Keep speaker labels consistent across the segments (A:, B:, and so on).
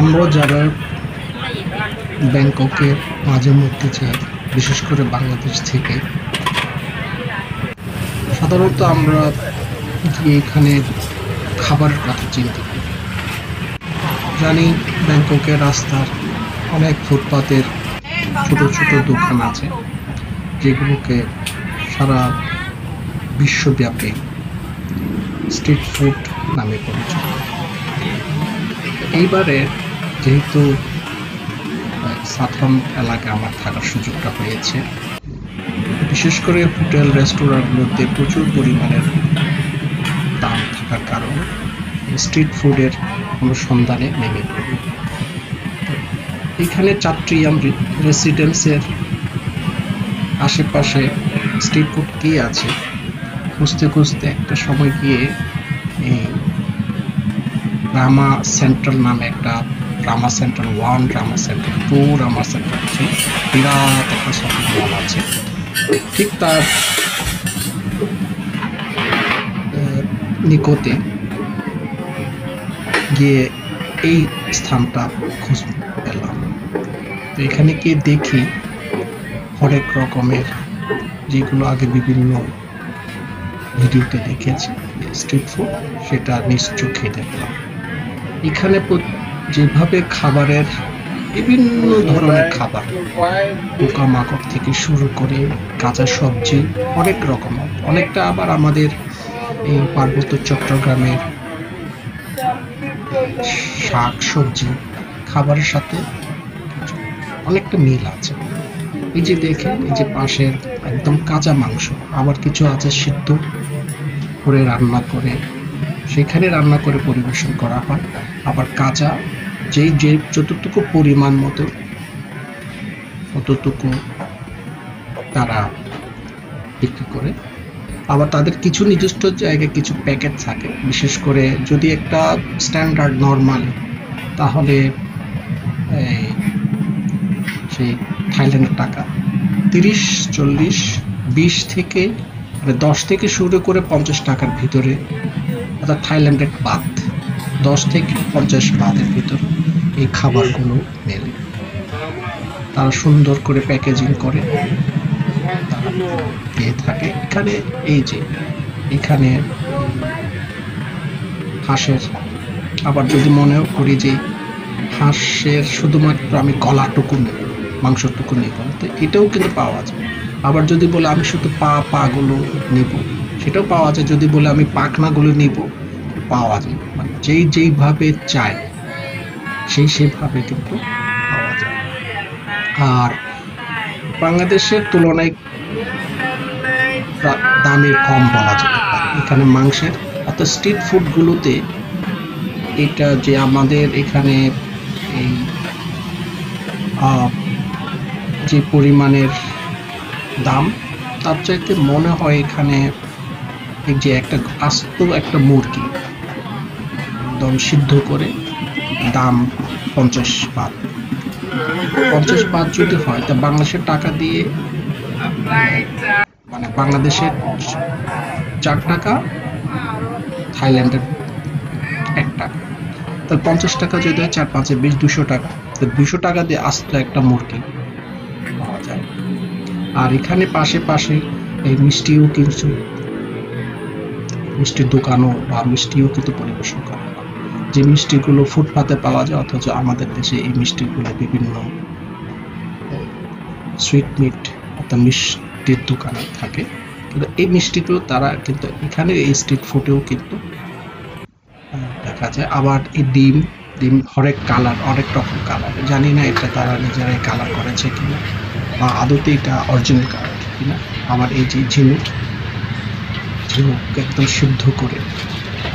A: আমরা যারা ব্যাংককের মাঝে মধ্যে যাই, বিশেষ করে বাংলাদেশ থেকে, সাধারণত আমরা গিয়ে এখানে খাবারের কথা চিন্তা করি। জানি ব্যাংককের রাস্তার অনেক ফুটপাতের ছোট ছোট দোকান আছে, যেগুলোকে সারা বিশ্বব্যাপী স্ট্রিট ফুড নামে পরিচিত। এইবারে যেহেতু সাতরাম এলাকায় আমার থাকার সুযোগটা হয়েছে, বিশেষ করে হোটেল রেস্টুরেন্টগুলোতে প্রচুর পরিমাণের দাম থাকার কারণে স্ট্রিট ফুডের অনুসন্ধানে নেমে পড়ি। এখানে চাট্রিয়াম রেসিডেন্সের আশেপাশে স্ট্রিট ফুড কি আছে খুঁজতে খুঁজতে একটা সময় গিয়ে এই রামা সেন্ট্রাল নামে একটা, রামা সেন্ট্রাল 1, রামা সেন্ট্রাল 2, রামা সেন্ট্রাল 3, বিরাট একটা শপিং মল আছে। ঠিক তার নিকটে গিয়ে এই স্থানটা খোঁজ পেলাম। তো এখানে গিয়ে দেখি হরেক রকমের, যেগুলো আগে বিভিন্ন ভিডিওতে দেখেছি স্ট্রিট ফুড, সেটা নিজ চোখে দেখলাম। এখানে যেভাবে খাবারের বিভিন্ন ধরনের খাবার, পোকামাকড় থেকে শুরু করে কাঁচা সবজি, অনেক রকম, অনেকটা আবার আমাদের এই পার্বত্য চট্টগ্রামের শাক সবজি খাবারের সাথে অনেকটা মিল আছে। এই যে দেখেন, এই যে পাশের একদম কাঁচা মাংস, আবার কিছু আছে সিদ্ধ করে রান্না করে, সেখানে রান্না করে পরিবেশন করা হয়। আবার কাঁচা যে যতটুকু পরিমাণ মতো ততটুকু তারা বিক্রি করে। আবার তাদের কিছু নির্দিষ্ট জায়গায় কিছু প্যাকেট থাকে, বিশেষ করে যদি একটা স্ট্যান্ডার্ড নর্মাল, তাহলে সেই থাইল্যান্ডের টাকা 30, 40, 20 থেকে 10 থেকে শুরু করে 50 টাকার ভিতরে, অর্থাৎ থাইল্যান্ডের বাদ 10 থেকে 50 বাদের ভিতরে এই খাবারগুলো মেলে। তারা সুন্দর করে প্যাকেজিং করে তারা দিয়ে থাকে। এখানে এই যে এখানে হাঁসের, আবার যদি মনেও করি যে হাঁসের শুধুমাত্র আমি গলাটুকু নেব, মাংসটুকু নেব, তো এটাও কিন্তু পাওয়া যায়। আবার যদি বলে আমি শুধু পাগুলো নেব, সেটাও পাওয়া যায়। যদি বলে আমি পাখনাগুলো নেব, পাওয়া যায়। মানে যেইভাবে চায় সেভাবে কিন্তু পাওয়া যায়। আর বাংলাদেশের তুলনায় দামে কম বলা যেতে পারে এখানে মাংসের, অর্থাৎ স্ট্রিট ফুডগুলোতে। এটা যে আমাদের এখানে এই যে পরিমাণের দাম, তার চাইতে মনে হয় এখানে এই যে আস্ত একটা মুরগি একদম সিদ্ধ করে দাম 50 বাত। 50 বাত যদি হয়, তা বাংলাদেশের টাকা দিয়ে, মানে বাংলাদেশের 4 টাকা, থাইল্যান্ডের 1 টাকা, তাহলে 50 টাকা যদি হয় 4, 5, 20, 200 টাকা। তো 200 টাকা দিয়ে আস্ত একটা মুরগি পাওয়া যায়। আর এখানে পাশে এই মিষ্টিও কিছু মিষ্টির দোকানও বা মিষ্টিও কিন্তু পরিবেশন করা হয়, যে মিষ্টিগুলো ফুটপাতে পাওয়া যায়, অথচ আমাদের দেশে এই মিষ্টিগুলো বিভিন্ন সুইট মিট অর্থাৎ মিষ্টির দোকানে থাকে। কিন্তু এই মিষ্টিগুলো তারা কিন্তু এখানে এই স্ট্রিট ফুডেও কিন্তু দেখা যায়। আবার এই ডিম হরেক কালার, অনেক রকম কালার, জানি না এটা তারা নিজেরাই কালার করেছে কিনা বা আদতে এটা অরিজিনাল কালার কিনা। আবার এই যে ঝিনুক একদম সিদ্ধ করে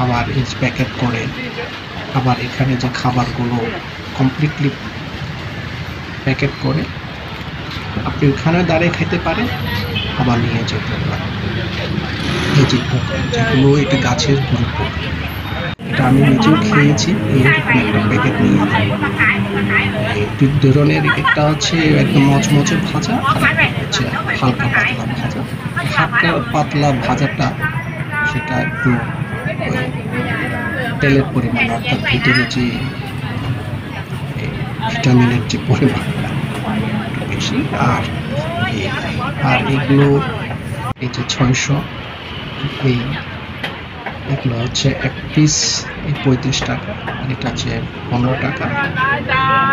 A: আবার এই প্যাকেট করে, আবার এখানে যে খাবারগুলো কমপ্লিটলি প্যাকেট করে আপনি ওখানে দাঁড়িয়ে খেতে পারেন, আবার নিয়ে যেতে পারেন। এই যে যেগুলো, এটা গাছের গুঁড়ো পোকা, এটা আমি নিজেও খেয়েছি। এইরকম একটা প্যাকেট নিয়ে দুই ধরনের, একটা হচ্ছে একদম মচমচে ভাজা, আর হচ্ছে হালকা পাতলা ভাজা। হালকা পাতলা ভাজাটা সেটা একটু তেলের পরিমাণ, অর্থাৎ ভিতরে যে ভিটামিনের যে পরিমাণটা একটু বেশি। আর এগুলো এই যে 600, এগুলো হচ্ছে এক পিস 35 টাকা, আর এটা হচ্ছে 15 টাকা,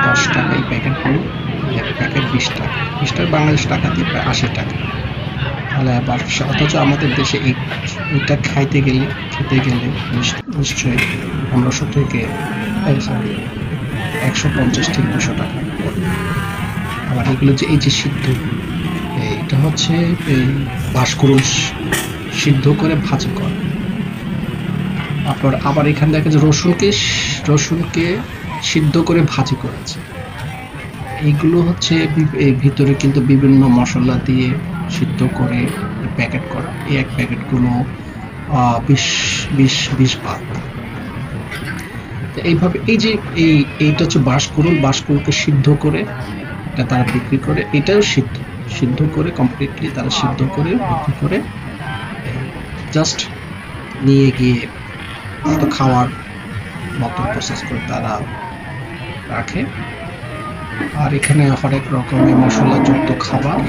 A: 10 টাকা এই প্যাকেটগুলো, এক প্যাকেট 20 টাকা, 20 টাকা বাংলাদেশ টাকা দিয়ে প্রায় 80 টাকা। তাহলে আবার অথচ আমাদের দেশে এটা খেতে গেলে নিশ্চয়ই 1500 থেকে 150 থেকে 200 টাকা। আবার এগুলো যে এই যে সিদ্ধ, এটা হচ্ছে এই বাঁশকুড়ুল সিদ্ধ করে ভাজি করে। তারপর আবার এখানে দেখা যায় রসুনকে সিদ্ধ করে ভাজি করেছে। এইগুলো হচ্ছে ভিতরে কিন্তু বিভিন্ন মশলা দিয়ে সিদ্ধ করে প্যাকেট করা। এই এক প্যাকেটগুলো 20 বাত। এইভাবে এই যে এইটা হচ্ছে বাঁশকুড়ুলকে সিদ্ধ করে এটা তারা বিক্রি করে। এটাও সিদ্ধ করে কমপ্লিটলি তারা সিদ্ধ করে বিক্রি করে, জাস্ট নিয়ে গিয়ে খাওয়ার মতো প্রসেস করে তারা রাখে। আর এখানে হরেক রকমের মশলাযুক্ত খাবার,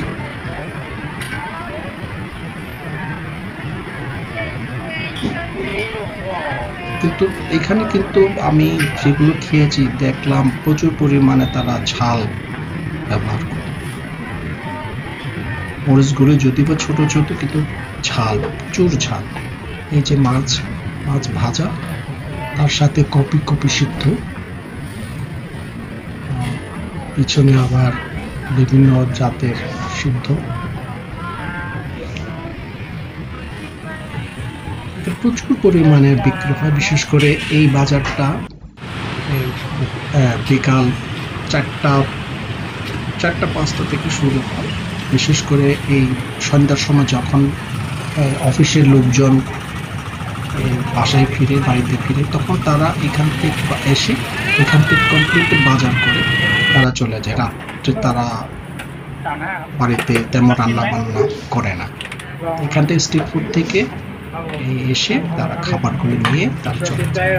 A: কিন্তু এখানে কিন্তু আমি যেগুলো খেয়েছি দেখলাম প্রচুর পরিমাণে তারা ঝাল ব্যবহার করে। মরিচগুলো যদি বা ছোট ছোট, কিন্তু ঝাল, প্রচুর ঝাল। এই যে মাছ ভাজা, তার সাথে কপি সিদ্ধ, পিছনে আবার বিভিন্ন জাতের সিদ্ধ। প্রচুর পরিমাণে বিক্রি হয়। বিশেষ করে এই বাজারটা বিকাল 4টা-5টা থেকে শুরু হয়। বিশেষ করে এই সন্ধ্যার সময় যখন অফিসের লোকজন বাড়িতে ফিরে, তখন তারা এখান থেকে এসে এখান থেকে কমপ্লিট বাজার করে তারা চলে যায়। রাত্রে তারা বাড়িতে তেমন রান্না বান্না করে না। এখান থেকে স্ট্রিট ফুড থেকে এসে তারা খাবারগুলো নিয়ে তারা চলে যায়।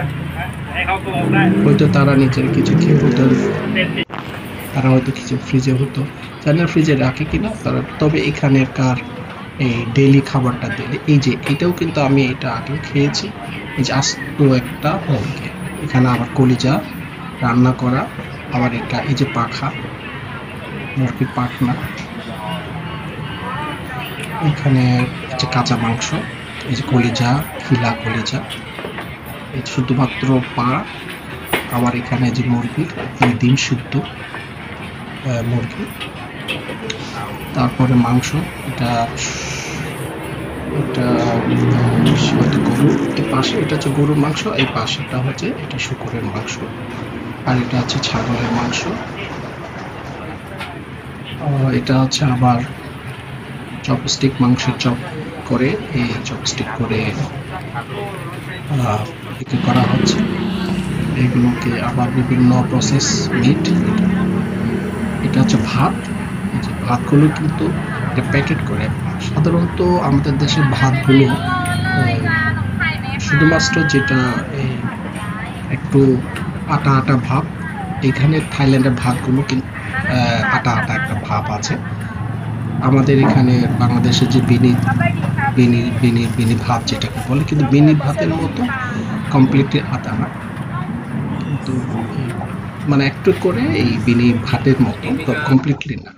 A: হয়তো তারা নিজের কিছু খেয়ে হতো, তারা হয়তো কিছু ফ্রিজে হতো, জানি না ফ্রিজে রাখে কিনা তারা। তবে এখানেরকার এই ডেইলি খাবারটা দিলে, এই যে এটাও কিন্তু আমি এটা আগে খেয়েছি, এই যে আস্ত একটা মুরগি, এখানে আবার কলিজা রান্না করা, আবার এটা এই যে পাখা, মুরগির পাখনা, এখানে যে কাঁচা মাংস, এই যে কলিজা, খিলা কলিজা, এই শুধুমাত্র পা, আবার এখানে যে মুরগির ডিম সিদ্ধ মুরগি, তারপরে মাংস, এটা গরু, এই পাশে এটা হচ্ছে গরুর মাংস, এই পাশেটা হচ্ছে এটা শুকরের মাংস, আর এটা হচ্ছে ছাগলের মাংস। এটা হচ্ছে আবার চপস্টিক, মাংসের চপ করে এই চপস্টিক করে বিক্রি করা হচ্ছে। এগুলোকে আবার বিভিন্ন প্রসেস মিট। এটা হচ্ছে ভাত, এই যে ভাতগুলো কিন্তু এটা প্যাকেট করে। সাধারণত আমাদের দেশের ভাতগুলো শুধুমাত্র যেটা একটু আটা ভাব, এখানে থাইল্যান্ডের ভাতগুলো কিন্তু আটা একটা ভাব আছে। আমাদের এখানে বাংলাদেশে যে বিনি ভাত যেটাকে বলে, কিন্তু বিনি ভাতের মতো কমপ্লিটলি আটা না, কিন্তু মানে একটু করে এই বিনি ভাতের মতো কমপ্লিটলি না।